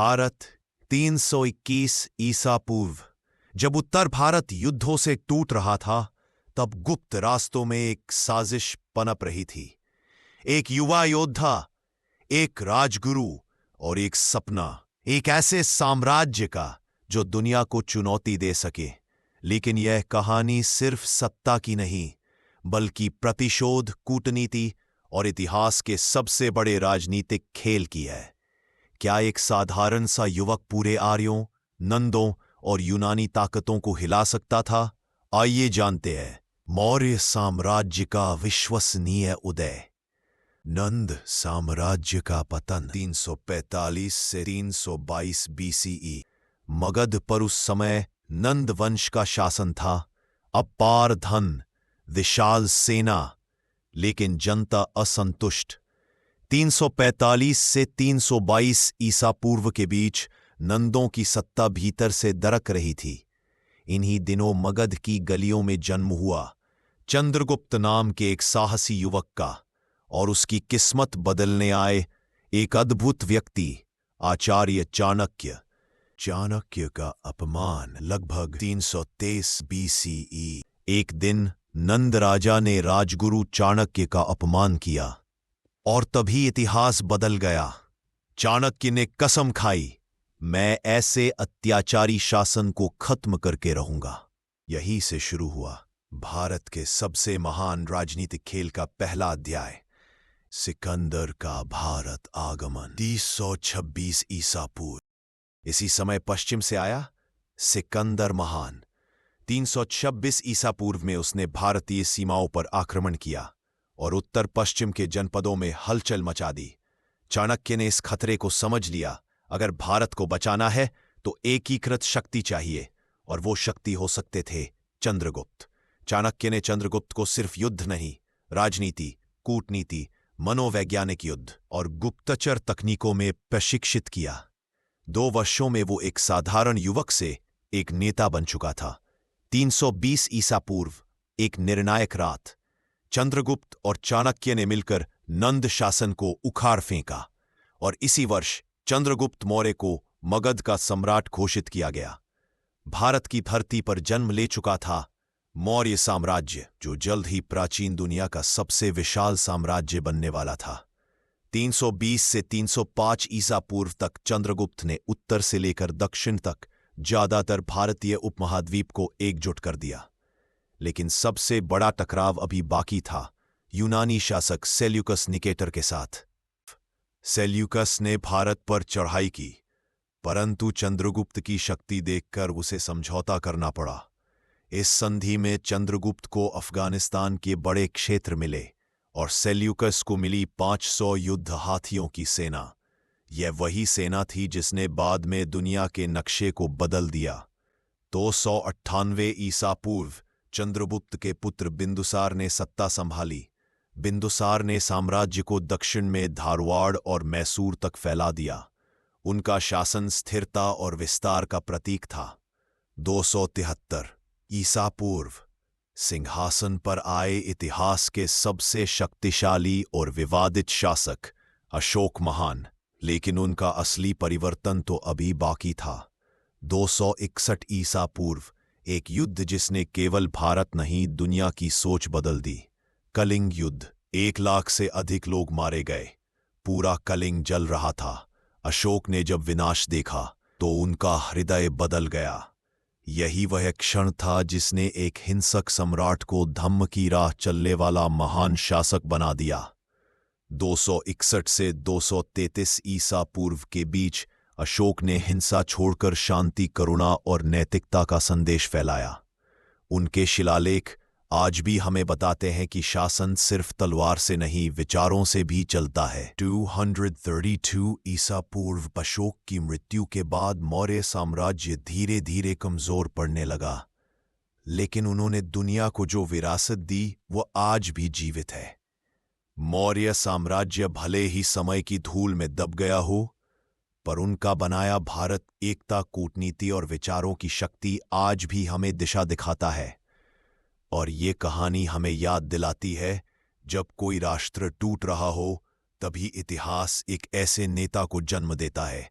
भारत 321 ईसा पूर्व। जब उत्तर भारत युद्धों से टूट रहा था, तब गुप्त रास्तों में एक साजिश पनप रही थी। एक युवा योद्धा, एक राजगुरु और एक सपना, एक ऐसे साम्राज्य का जो दुनिया को चुनौती दे सके। लेकिन यह कहानी सिर्फ सत्ता की नहीं, बल्कि प्रतिशोध, कूटनीति और इतिहास के सबसे बड़े राजनीतिक खेल की है। क्या एक साधारण सा युवक पूरे आर्यों, नंदों और यूनानी ताकतों को हिला सकता था? आइए जानते हैं। मौर्य साम्राज्य का विश्वसनीय उदय। नंद साम्राज्य का पतन 345 से 322 बीसीई। मगध पर उस समय नंद वंश का शासन था। अपार धन, विशाल सेना, लेकिन जनता असंतुष्ट। 345 से 322 ईसा पूर्व के बीच नंदों की सत्ता भीतर से दरक रही थी। इन्हीं दिनों मगध की गलियों में जन्म हुआ चंद्रगुप्त नाम के एक साहसी युवक का, और उसकी किस्मत बदलने आए एक अद्भुत व्यक्ति, आचार्य चाणक्य। चाणक्य का अपमान लगभग 323 बीसीई। एक दिन नंद राजा ने राजगुरु चाणक्य का अपमान किया, और तभी इतिहास बदल गया। चाणक्य ने कसम खाई, मैं ऐसे अत्याचारी शासन को खत्म करके रहूंगा। यहीं से शुरू हुआ भारत के सबसे महान राजनीतिक खेल का पहला अध्याय, सिकंदर का भारत आगमन। 326 ईसा पूर्व। इसी समय पश्चिम से आया सिकंदर महान। 326 ईसा पूर्व में उसने भारतीय सीमाओं पर आक्रमण किया और उत्तर पश्चिम के जनपदों में हलचल मचा दी। चाणक्य ने इस खतरे को समझ लिया। अगर भारत को बचाना है तो एकीकृत शक्ति चाहिए, और वो शक्ति हो सकते थे चंद्रगुप्त। चाणक्य ने चंद्रगुप्त को सिर्फ युद्ध नहीं, राजनीति, कूटनीति, मनोवैज्ञानिक युद्ध और गुप्तचर तकनीकों में प्रशिक्षित किया। 2 वर्षों में वो एक साधारण युवक से एक नेता बन चुका था। 320 ईसा पूर्व, एक निर्णायक रात, चंद्रगुप्त और चाणक्य ने मिलकर नंद शासन को उखाड़ फेंका, और इसी वर्ष चंद्रगुप्त मौर्य को मगध का सम्राट घोषित किया गया। भारत की धरती पर जन्म ले चुका था मौर्य साम्राज्य, जो जल्द ही प्राचीन दुनिया का सबसे विशाल साम्राज्य बनने वाला था। 320 से 305 ईसा पूर्व तक चंद्रगुप्त ने उत्तर से लेकर दक्षिण तक ज्यादातर भारतीय उपमहाद्वीप को एकजुट कर दिया। लेकिन सबसे बड़ा टकराव अभी बाकी था, यूनानी शासक सेल्यूकस निकेटर के साथ। सेल्यूकस ने भारत पर चढ़ाई की, परंतु चंद्रगुप्त की शक्ति देखकर उसे समझौता करना पड़ा। इस संधि में चंद्रगुप्त को अफगानिस्तान के बड़े क्षेत्र मिले, और सेल्यूकस को मिली 500 युद्ध हाथियों की सेना। यह वही सेना थी जिसने बाद में दुनिया के नक्शे को बदल दिया। 298 ईसा पूर्व चंद्रगुप्त के पुत्र बिंदुसार ने सत्ता संभाली। बिंदुसार ने साम्राज्य को दक्षिण में धारवाड़ और मैसूर तक फैला दिया। उनका शासन स्थिरता और विस्तार का प्रतीक था। 273 ईसा पूर्व सिंहासन पर आए इतिहास के सबसे शक्तिशाली और विवादित शासक अशोक महान, लेकिन उनका असली परिवर्तन तो अभी बाकी था। 261 ईसा पूर्व, एक युद्ध जिसने केवल भारत नहीं, दुनिया की सोच बदल दी। कलिंग युद्ध। 1 लाख से अधिक लोग मारे गए। पूरा कलिंग जल रहा था। अशोक ने जब विनाश देखा तो उनका हृदय बदल गया। यही वह क्षण था जिसने एक हिंसक सम्राट को धम्म की राह चलने वाला महान शासक बना दिया। 261 से 233 ईसा पूर्व के बीच अशोक ने हिंसा छोड़कर शांति, करुणा और नैतिकता का संदेश फैलाया। उनके शिलालेख आज भी हमें बताते हैं कि शासन सिर्फ तलवार से नहीं, विचारों से भी चलता है। 232 ईसा पूर्व अशोक की मृत्यु के बाद मौर्य साम्राज्य धीरे धीरे कमजोर पड़ने लगा, लेकिन उन्होंने दुनिया को जो विरासत दी वो आज भी जीवित है। मौर्य साम्राज्य भले ही समय की धूल में दब गया हो, पर उनका बनाया भारत एकता, कूटनीति और विचारों की शक्ति आज भी हमें दिशा दिखाता है। और ये कहानी हमें याद दिलाती है, जब कोई राष्ट्र टूट रहा हो, तभी इतिहास एक ऐसे नेता को जन्म देता है